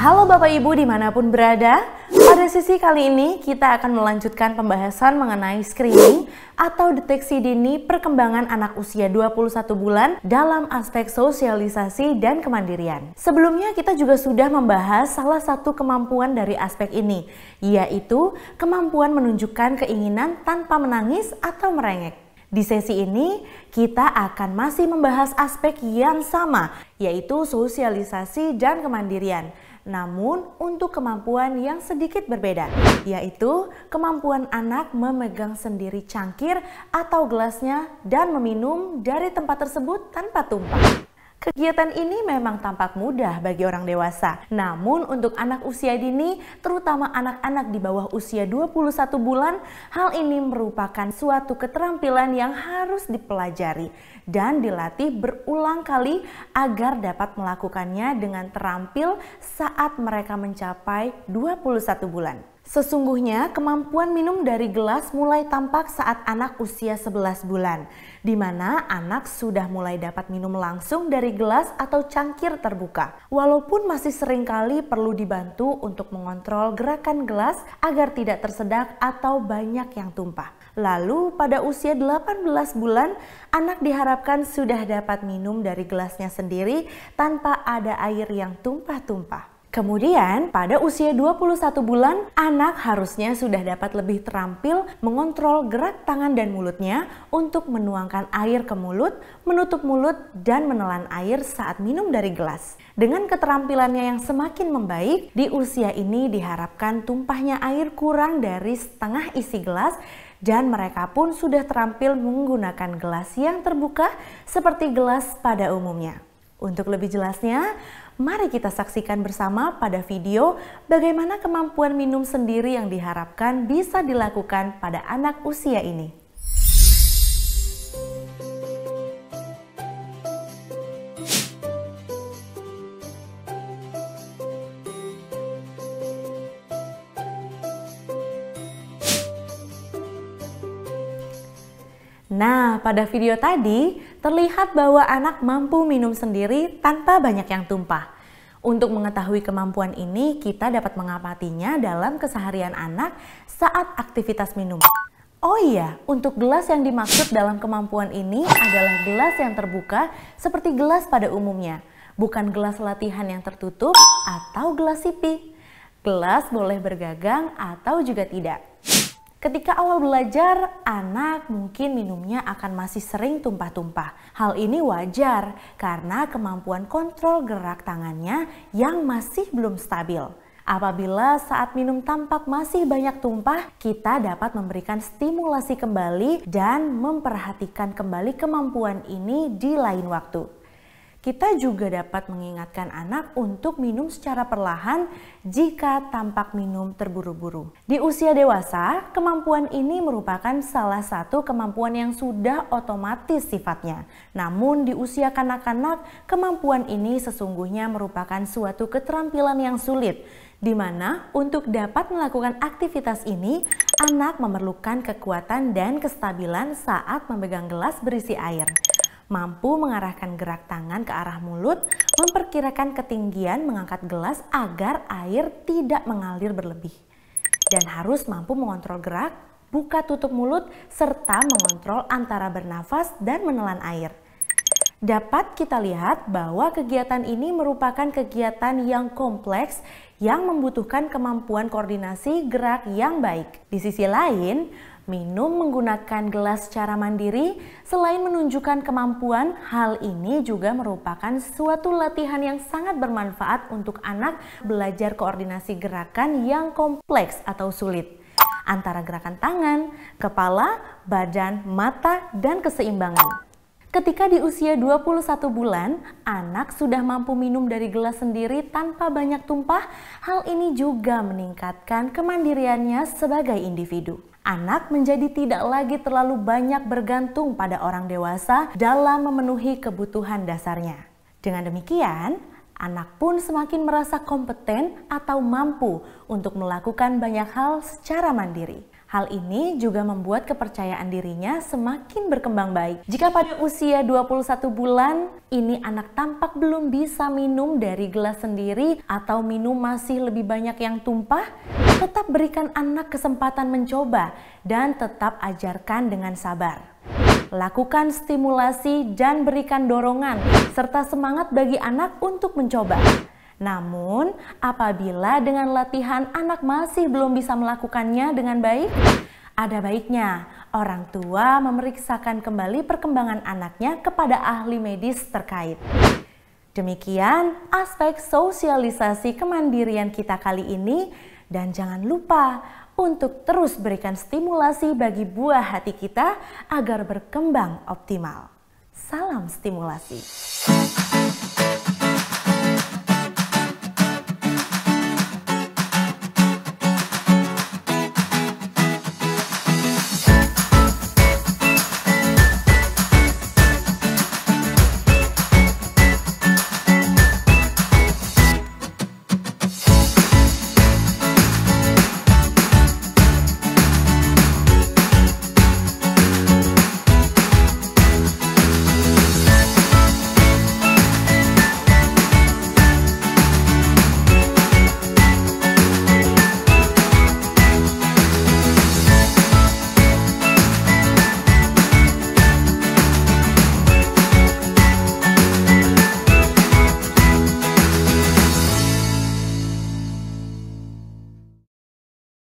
Halo Bapak Ibu dimanapun berada, pada sesi kali ini kita akan melanjutkan pembahasan mengenai screening atau deteksi dini perkembangan anak usia 21 bulan dalam aspek sosialisasi dan kemandirian. Sebelumnya kita juga sudah membahas salah satu kemampuan dari aspek ini, yaitu kemampuan menunjukkan keinginan tanpa menangis atau merengek. Di sesi ini kita akan masih membahas aspek yang sama, yaitu sosialisasi dan kemandirian. Namun untuk kemampuan yang sedikit berbeda, yaitu kemampuan anak memegang sendiri cangkir atau gelasnya dan meminum dari tempat tersebut tanpa tumpah. Kegiatan ini memang tampak mudah bagi orang dewasa, namun untuk anak usia dini, terutama anak-anak di bawah usia 21 bulan, hal ini merupakan suatu keterampilan yang harus dipelajari dan dilatih berulang kali agar dapat melakukannya dengan terampil saat mereka mencapai 21 bulan. Sesungguhnya kemampuan minum dari gelas mulai tampak saat anak usia 11 bulan, di mana anak sudah mulai dapat minum langsung dari gelas atau cangkir terbuka. Walaupun masih seringkali perlu dibantu untuk mengontrol gerakan gelas agar tidak tersedak atau banyak yang tumpah. Lalu pada usia 18 bulan, anak diharapkan sudah dapat minum dari gelasnya sendiri tanpa ada air yang tumpah-tumpah. Kemudian pada usia 21 bulan, anak harusnya sudah dapat lebih terampil mengontrol gerak tangan dan mulutnya untuk menuangkan air ke mulut, menutup mulut, dan menelan air saat minum dari gelas. Dengan keterampilannya yang semakin membaik, di usia ini diharapkan tumpahnya air kurang dari setengah isi gelas dan mereka pun sudah terampil menggunakan gelas yang terbuka seperti gelas pada umumnya. Untuk lebih jelasnya, mari kita saksikan bersama pada video bagaimana kemampuan minum sendiri yang diharapkan bisa dilakukan pada anak usia ini. Nah, pada video tadi terlihat bahwa anak mampu minum sendiri tanpa banyak yang tumpah. Untuk mengetahui kemampuan ini, kita dapat mengamatinya dalam keseharian anak saat aktivitas minum. Oh iya, untuk gelas yang dimaksud dalam kemampuan ini adalah gelas yang terbuka seperti gelas pada umumnya, bukan gelas latihan yang tertutup atau gelas sipi. Gelas boleh bergagang atau juga tidak. Ketika awal belajar, anak mungkin minumnya akan masih sering tumpah-tumpah. Hal ini wajar karena kemampuan kontrol gerak tangannya yang masih belum stabil. Apabila saat minum tampak masih banyak tumpah, kita dapat memberikan stimulasi kembali dan memperhatikan kembali kemampuan ini di lain waktu. Kita juga dapat mengingatkan anak untuk minum secara perlahan jika tampak minum terburu-buru. Di usia dewasa, kemampuan ini merupakan salah satu kemampuan yang sudah otomatis sifatnya. Namun di usia kanak-kanak, kemampuan ini sesungguhnya merupakan suatu keterampilan yang sulit, di mana untuk dapat melakukan aktivitas ini, anak memerlukan kekuatan dan kestabilan saat memegang gelas berisi air. Mampu mengarahkan gerak tangan ke arah mulut, memperkirakan ketinggian mengangkat gelas agar air tidak mengalir berlebih. Dan harus mampu mengontrol gerak, buka tutup mulut, serta mengontrol antara bernafas dan menelan air. Dapat kita lihat bahwa kegiatan ini merupakan kegiatan yang kompleks yang membutuhkan kemampuan koordinasi gerak yang baik. Di sisi lain, minum menggunakan gelas secara mandiri selain menunjukkan kemampuan, hal ini juga merupakan suatu latihan yang sangat bermanfaat untuk anak belajar koordinasi gerakan yang kompleks atau sulit antara gerakan tangan, kepala, badan, mata, dan keseimbangan. Ketika di usia 21 bulan, anak sudah mampu minum dari gelas sendiri tanpa banyak tumpah, hal ini juga meningkatkan kemandiriannya sebagai individu. Anak menjadi tidak lagi terlalu banyak bergantung pada orang dewasa dalam memenuhi kebutuhan dasarnya. Dengan demikian, anak pun semakin merasa kompeten atau mampu untuk melakukan banyak hal secara mandiri. Hal ini juga membuat kepercayaan dirinya semakin berkembang baik. Jika pada usia 21 bulan, ini anak tampak belum bisa minum dari gelas sendiri atau minum masih lebih banyak yang tumpah, tetap berikan anak kesempatan mencoba dan tetap ajarkan dengan sabar. Lakukan stimulasi dan berikan dorongan serta semangat bagi anak untuk mencoba. Namun, apabila dengan latihan anak masih belum bisa melakukannya dengan baik, ada baiknya orang tua memeriksakan kembali perkembangan anaknya kepada ahli medis terkait. Demikian aspek sosialisasi kemandirian kita kali ini, dan jangan lupa untuk terus berikan stimulasi bagi buah hati kita agar berkembang optimal. Salam stimulasi.